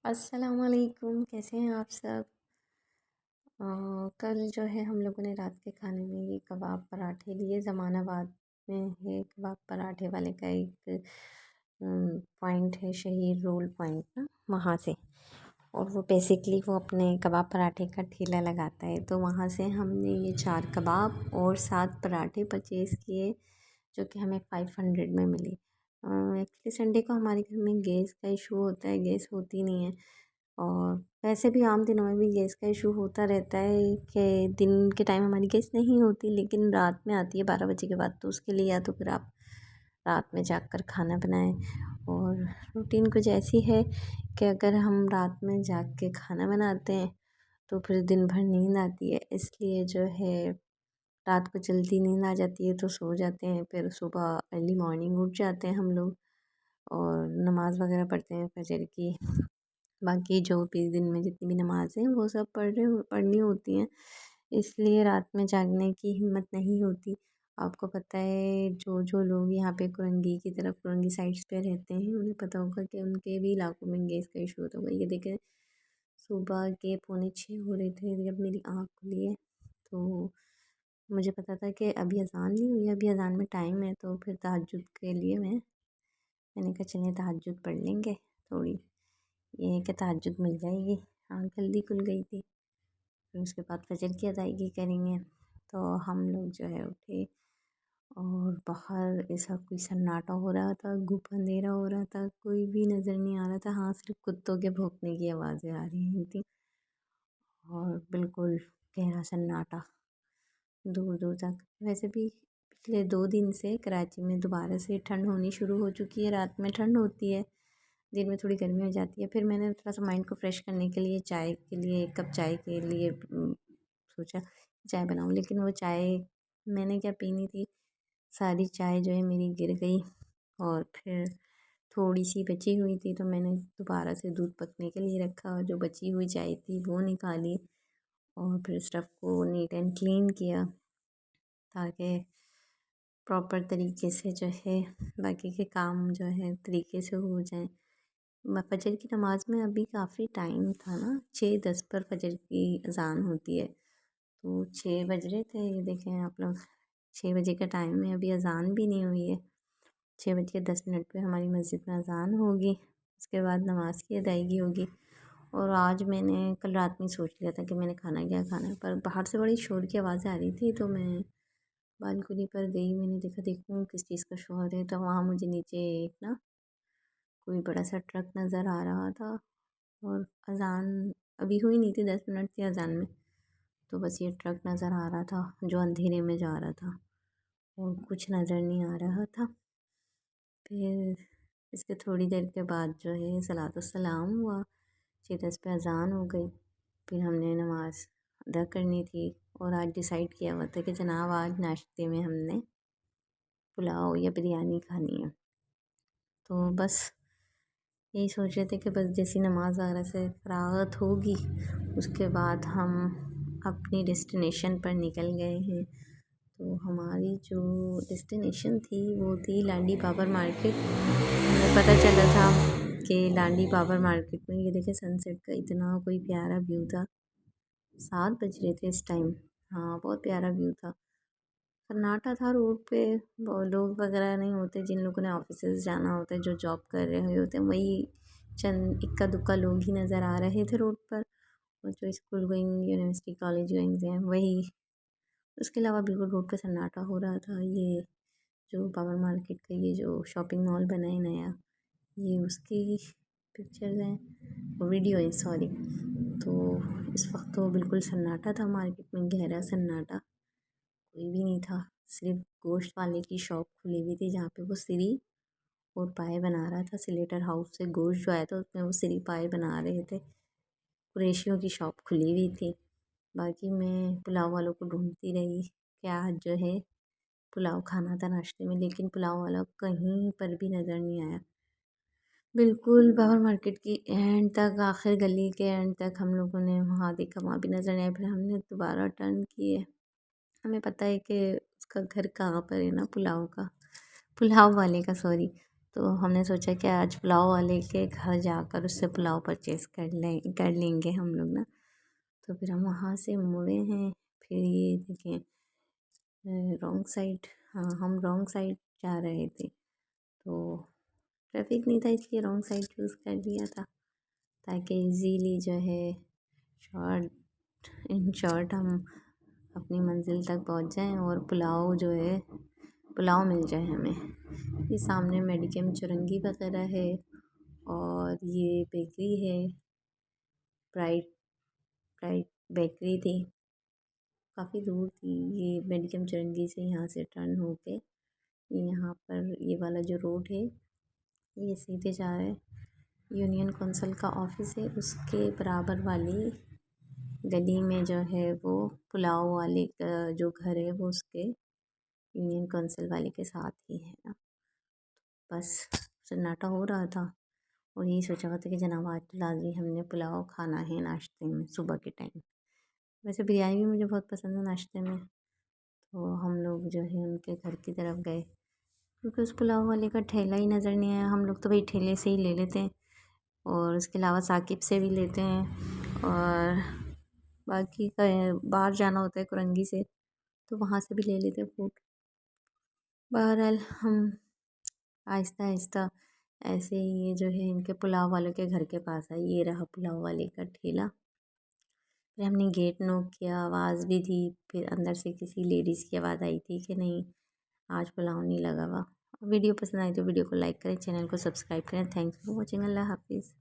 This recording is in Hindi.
अस्सलाम वालेकुम, कैसे हैं आप सब। अ, कल जो है हम लोगों ने रात के खाने में ये कबाब पराठे लिए। जमानाबाद में है कबाब पराठे वाले का एक पॉइंट है, शहीद रोल पॉइंट ना, वहाँ से। और वो बेसिकली वो अपने कबाब पराठे का ठेला लगाता है, तो वहाँ से हमने ये 4 कबाब और 7 पराठे परचेज़ किए, जो कि हमें 500 में मिले। एक्चुअली संडे को हमारे घर में गैस का इशू होता है, गैस होती नहीं है। और वैसे भी आम दिनों में भी गैस का इशू होता रहता है कि दिन के टाइम हमारी गैस नहीं होती, लेकिन रात में आती है 12 बजे के बाद। तो उसके लिए या तो फिर आप रात में जाग कर खाना बनाएं। और रूटीन कुछ ऐसी है कि अगर हम रात में जाग के खाना बनाते हैं तो फिर दिन भर नींद आती है, इसलिए जो है रात को जल्दी नींद आ जाती है तो सो जाते हैं। फिर सुबह अर्ली मॉर्निंग उठ जाते हैं हम लोग और नमाज़ वगैरह पढ़ते हैं फजर की। बाकी जो भी दिन में जितनी भी नमाज़ हैं वो सब पढ़नी होती हैं, इसलिए रात में जागने की हिम्मत नहीं होती। आपको पता है जो जो लोग यहाँ पे कुरंगी की तरफ, कुरंगी साइड्स पे रहते हैं, उन्हें पता होगा कि उनके भी इलाकों में गैस का इशू होता होगा। ये देखें, सुबह के 5:45 हो रहे थे जब मेरी आँख खुली है, तो मुझे पता था कि अभी अज़ान नहीं हुई है, अभी अज़ान में टाइम है। तो फिर तहज्जुद के लिए मैंने कहा चलें तहज्जुद पढ़ लेंगे थोड़ी, ये है कि तहज्जुद मिल जाएगी। आँख जल्दी खुल गई थी, फिर उसके बाद फजर की अदायगी करेंगे। तो हम लोग जो है उठे और बाहर ऐसा कोई सन्नाटा हो रहा था, गुप अंधेरा हो रहा था, कोई भी नज़र नहीं आ रहा था। हाँ, सिर्फ कुत्तों के भौंकने की आवाज़ें आ रही थी और बिल्कुल गहरा सन्नाटा दूर दूर तक। वैसे भी पिछले 2 दिन से कराची में दोबारा से ठंड होनी शुरू हो चुकी है। रात में ठंड होती है, दिन में थोड़ी गर्मी हो जाती है। फिर मैंने थोड़ा सा माइंड को फ्रेश करने के लिए चाय के लिए, एक कप चाय के लिए सोचा चाय बनाऊँ, लेकिन वो चाय मैंने क्या पीनी थी, सारी चाय जो है मेरी गिर गई। और फिर थोड़ी सी बची हुई थी तो मैंने दोबारा से दूध पकने के लिए रखा और जो बची हुई चाय थी वो निकाली और फिर स्टफ़ को नीट एंड क्लीन किया, ताकि प्रॉपर तरीके से जो है बाकी के काम जो है तरीके से हो जाएं। फजर की नमाज़ में अभी काफ़ी टाइम था ना, 6:10 पर फजर की अज़ान होती है, तो 6 बज रहे थे। ये देखें आप लोग, 6 बजे का टाइम है, अभी अज़ान भी नहीं हुई है। 6:10 पे हमारी मस्जिद में अज़ान होगी, उसके बाद नमाज की अदायगी होगी। और आज मैंने कल रात में सोच लिया था कि मैंने खाना क्या खाना है, पर बाहर से बड़ी शोर की आवाज़ें आ रही थी, तो मैं बालकनी पर गई। मैंने देखा देखूँ किस चीज़ का शोर है, तो वहाँ मुझे नीचे एक ना कोई बड़ा सा ट्रक नज़र आ रहा था। और अज़ान अभी हुई नहीं थी, 10 मिनट थी अज़ान में, तो बस ये ट्रक नज़र आ रहा था जो अंधेरे में जा रहा था और कुछ नज़र नहीं आ रहा था। फिर इसके थोड़ी देर के बाद जो है सलाम हुआ, 6:10 पे अज़ान हो गई। फिर हमने नमाज़ अदा करनी थी और आज डिसाइड किया हुआ था कि जनाब आज नाश्ते में हमने पुलाव या बिरयानी खानी है। तो बस यही सोच रहे थे कि बस जैसी नमाज वगैरह से फ़राग़त होगी उसके बाद हम अपनी डेस्टिनेशन पर निकल गए हैं। तो हमारी जो डेस्टिनेशन थी वो थी लाडी बाबर मार्केट। हमें पता चला था कि लाडी बाबर मार्केट में ये देखें सनसेट का इतना कोई प्यारा व्यू था। 7 बज रहे थे इस टाइम। हाँ, बहुत प्यारा व्यू था। सन्नाटा था रोड पे, लोग वगैरह नहीं होते। जिन लोगों ने ऑफिसेज जाना होता है, जो जॉब कर रहे होते हैं, वही चंद इक्का दुक्का लोग ही नज़र आ रहे थे रोड पर। और जो school going, university, college going हैं वही। उसके अलावा बिल्कुल रोड पे सन्नाटा हो रहा था। ये जो बाबर मार्केट का ये जो शॉपिंग मॉल बना है नया, ये उसकी पिक्चर्स हैं, वीडियो है सॉरी। तो इस वक्त तो बिल्कुल सन्नाटा था मार्केट में, गहरा सन्नाटा, कोई भी नहीं था। सिर्फ गोश्त वाले की शॉप खुली हुई थी जहाँ पे वो सिरी और पाए बना रहा था। सिलेटर हाउस से गोश्त जो आया था उसमें वो सिरी पाए बना रहे थे। कुरैशियों की शॉप खुली हुई थी। बाकी मैं पुलाव वालों को ढूंढती रही कि आज जो है पुलाव खाना था नाश्ते में, लेकिन पुलाव वाला कहीं पर भी नज़र नहीं आया। बिल्कुल बाबर मार्केट की एंड तक, आखिर गली के एंड तक हम लोगों ने वहाँ देखा, वहाँ भी नज़र नहीं आया। फिर हमने दोबारा टर्न किए। हमें पता है कि उसका घर कहाँ पर है ना, पुलाव वाले का सॉरी। तो हमने सोचा कि आज पुलाव वाले के घर जाकर उससे पुलाव परचेज़ कर लेंगे हम लोग ना। तो फिर हम वहाँ से मुड़े हैं। फिर ये देखें, रॉन्ग साइड, हाँ हम रॉन्ग साइड जा रहे थे, तो ट्रैफिक नहीं था इसलिए रॉन्ग साइड चूज़ कर लिया था, ताकि इजीली जो है इन शॉर्ट हम अपनी मंजिल तक पहुंच जाएं और पुलाव जो है पुलाव मिल जाए हमें। ये सामने मेडिकेम चुरंगी वगैरह है और ये बेकरी है, ब्राइट ब्राइट बेकरी थी, काफ़ी दूर थी। ये मेडिकेम चुरंगी से यहाँ से टर्न होके यहाँ पर ये वाला जो रोड है ये सीधे जा रहे हैं। यूनियन कौंसिल का ऑफिस है, उसके बराबर वाली गली में जो है वो पुलाव वाले का जो घर है वो उसके यूनियन कौंसिल वाले के साथ ही है ना। बस सन्नाटा हो रहा था और यही सोचा हुआ था कि जनाब आज तो लाजमी हमने पुलाव खाना है नाश्ते में सुबह के टाइम। वैसे बिरयानी भी मुझे बहुत पसंद है नाश्ते में। तो हम लोग जो है उनके घर की तरफ गए, क्योंकि उस पुलाव वाले का ठेला ही नज़र नहीं आया। हम लोग तो भाई ठेले से ही ले लेते हैं और उसके अलावा साकिब से भी लेते हैं, और बाकी का बाहर जाना होता है कुरंगी से तो वहाँ से भी ले लेते हैं फूड। बहरहाल हम आहिस्ता आहिस्ता ऐसे ही ये जो है इनके पुलाव वालों के घर के पास आई। ये रहा पुलाव वाले का ठेला। फिर हमने गेट नॉक किया, आवाज़ भी दी। फिर अंदर से किसी लेडीज़ की आवाज़ आई थी कि नहीं आज पुलाव नहीं लगा हुआ। वीडियो पसंद आई तो वीडियो को लाइक करें, चैनल को सब्सक्राइब करें। Thanks for watching. अल्लाह हाफिज़।